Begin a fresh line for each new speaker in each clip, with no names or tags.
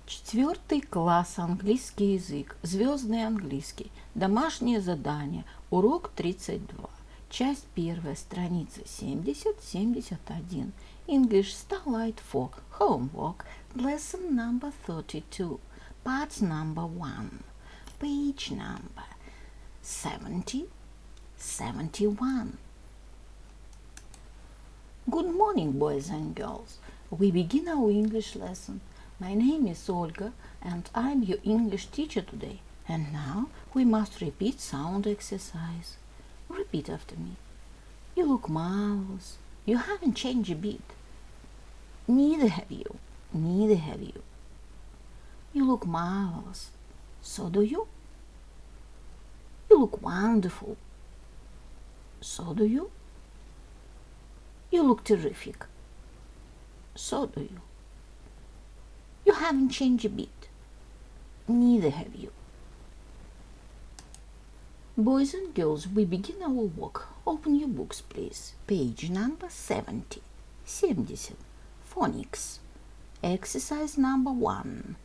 Четвертый класс, английский язык, Звездный английский, домашнее задание, урок 32, часть 1, страница 70-71, English Starlight for homework, lesson number 32, part number 1, page number 70-71. Good morning, boys and girls. We begin our English lesson. My name is Olga and I'm your English teacher today. And now we must repeat sound exercise. Repeat after me. You look marvelous. You haven't changed a bit. Neither have you. Neither have you. You look marvelous. So do you. You look wonderful. So do you. You look terrific. So do you. You haven't changed a bit. Neither have you. Boys and girls, we begin our work. Open your books, please. Page number 70. Phonics. Exercise number 1.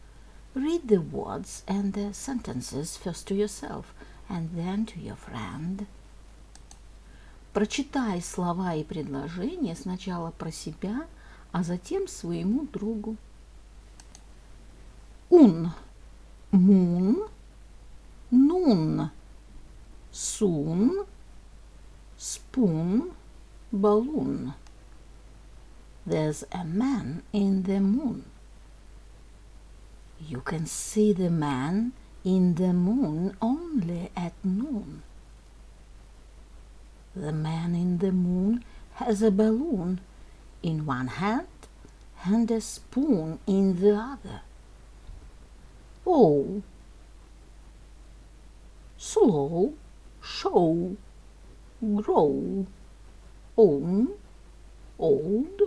Read the words and the sentences first to yourself and then to your friend. Прочитай слова и предложения сначала про себя, а затем своему другу. Un, moon, noon, soon, spoon, balloon. There's a man in the moon. You can see the man in the moon only at noon. The man in the moon has a balloon in one hand and a spoon in the other. Oh, slow, show, grow, own, old,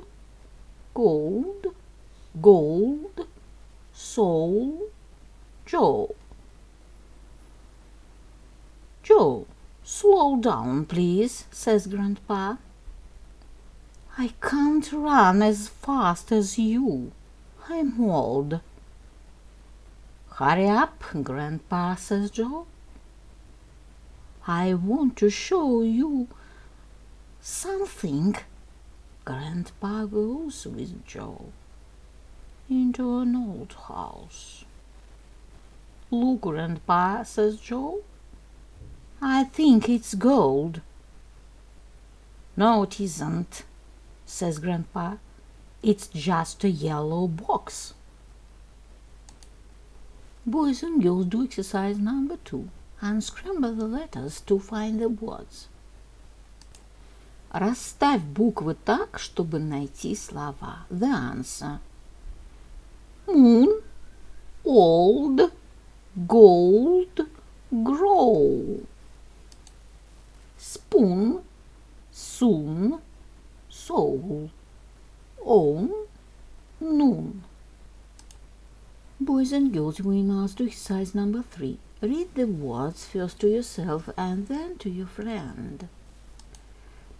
gold, gold, soul, Joe. Joe, slow down, please, says Grandpa. I can't run as fast as you. I'm old. Hurry up, Grandpa, says Joe. I want to show you something. Grandpa goes with Joe into an old house. Look, Grandpa, says Joe. I think it's gold. No, it isn't, says Grandpa. It's just a yellow box. Boys and girls, do exercise number 2. Unscramble the letters to find the words. Расставь буквы так, чтобы найти слова. The answer. Moon, old, gold, grow. Spoon, soon, soul. Own, noon. Boys and girls, we must do exercise number 3. Read the words first to yourself and then to your friend.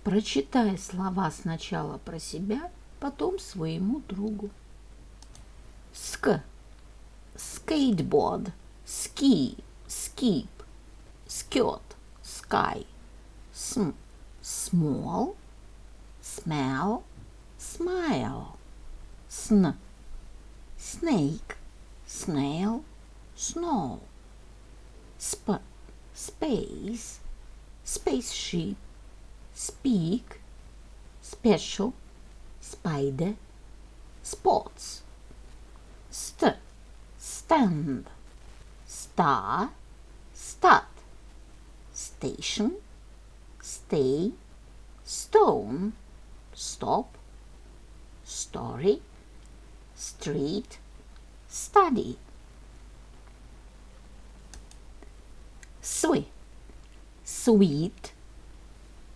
Прочитай слова сначала про себя, потом своему другу. Sk, skateboard, ski, skip, skirt, sky. Sm, small, smell, smile. Sn, snake, snail, snow. Sp, space, spaceship, speak, special, spider, sports. St, stand, star, start, station, stay, stone, stop, story, street, study. Sweet, sweet,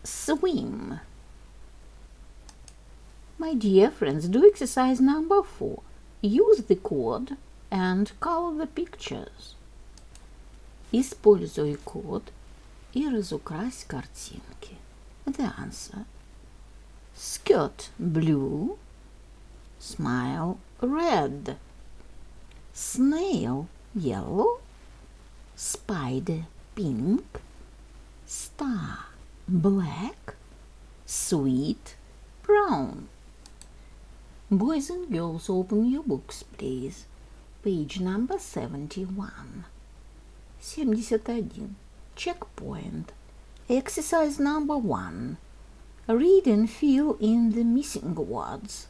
swim. My dear friends, do exercise number 4. Use the code and color the pictures. Используй код и разукрась картинки. The answer. Skirt blue, smile red. snail, yellow, spider, pink, star, black, sweet, brown. Boys and girls, open your books, please. Page number 71. 71. Checkpoint. Exercise number 1. Read and fill in the missing words.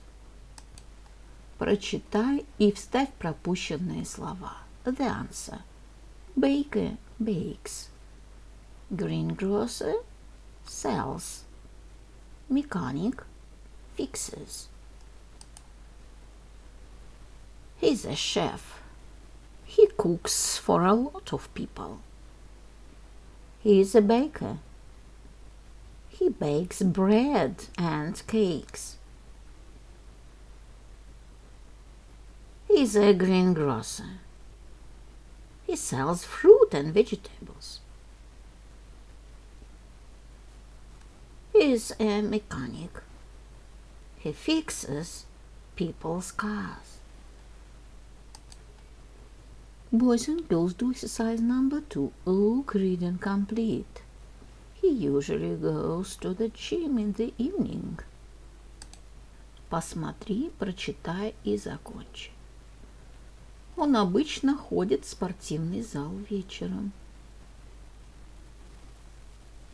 Прочитай и вставь пропущенные слова. The answer. Baker bakes. Greengrocer sells. Mechanic fixes. He's a chef. He cooks for a lot of people. He's a baker. He bakes bread and cakes. He's a greengrocer. He sells fruit and vegetables. He's a mechanic. He fixes people's cars. Boys and girls, do exercise number 2. Look, read and complete. He usually goes to the gym in the evening. Посмотри, прочитай и закончи. Он обычно ходит в спортивный зал вечером.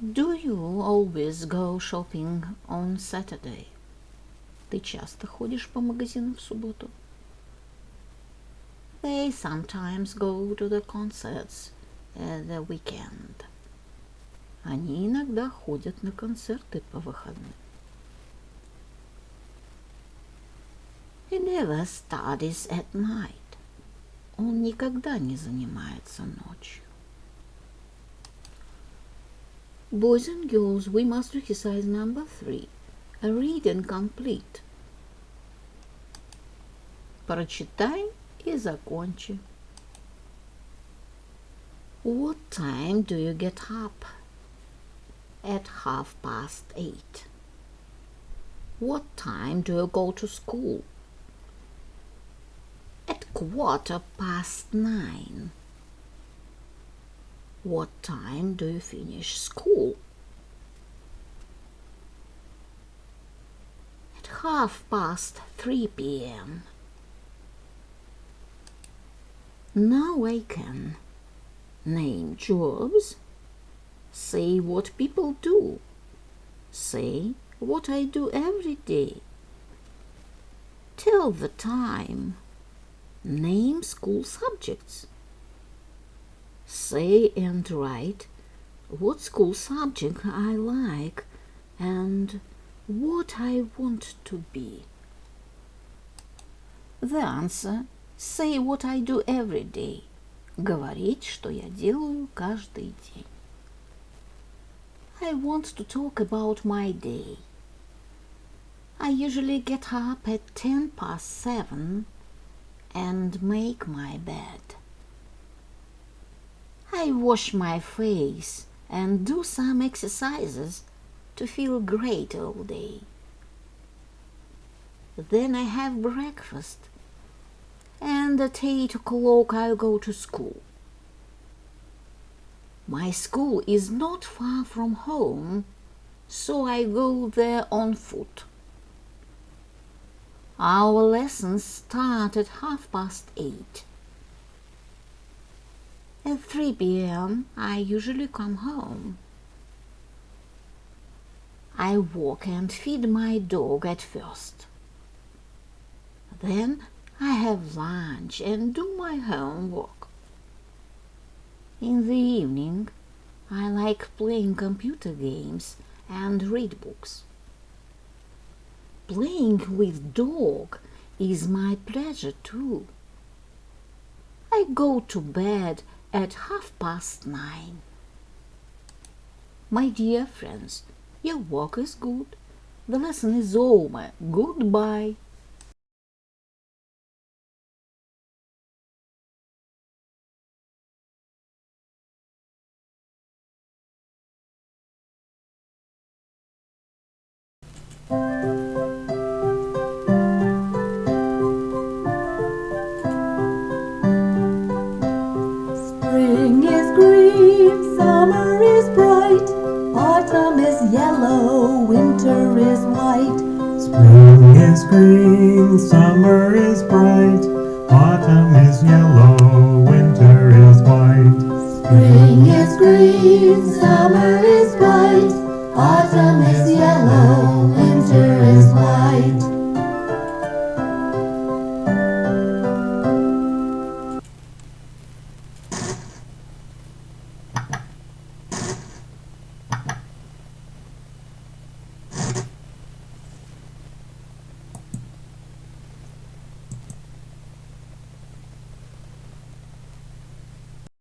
Do you always go shopping on Saturday? Ты часто ходишь по магазинам в субботу? They sometimes go to the concerts at the weekend. Они иногда ходят на концерты по выходным. He never studies at night. Он никогда не занимается ночью. Boys and girls, we must do exercise number 3. Read and complete. Прочитай и закончи. What time do you get up? At 8:30. What time do you go to school? At 9:15. What time do you finish school? At 3:30 p.m. Now I can name jobs, say what people do, say what I do every day, tell the time, name school subjects, say and write what school subject I like and what I want to be. The answer. Say what I do every day. Говорить, что я делаю каждый день. I want to talk about my day. I usually get up at 7:10 and make my bed. I wash my face and do some exercises to feel great all day. Then I have breakfast, and at 8 o'clock I'll go to school. My school is not far from home, so I go there on foot. Our lessons start at 8:30. At 3 p.m. I usually come home. I walk and feed my dog at first. Then I have lunch and do my homework. In the evening, I like playing computer games and read books. Playing with dog is my pleasure too. I go to bed at 9:30. My dear friends, your work is good. The lesson is over. Goodbye.
Thank you. Summer is bright, autumn is yellow, winter is white.
Spring is green, summer is bright, autumn is yellow, winter is white.
Spring is green, summer is bright, autumn is yellow.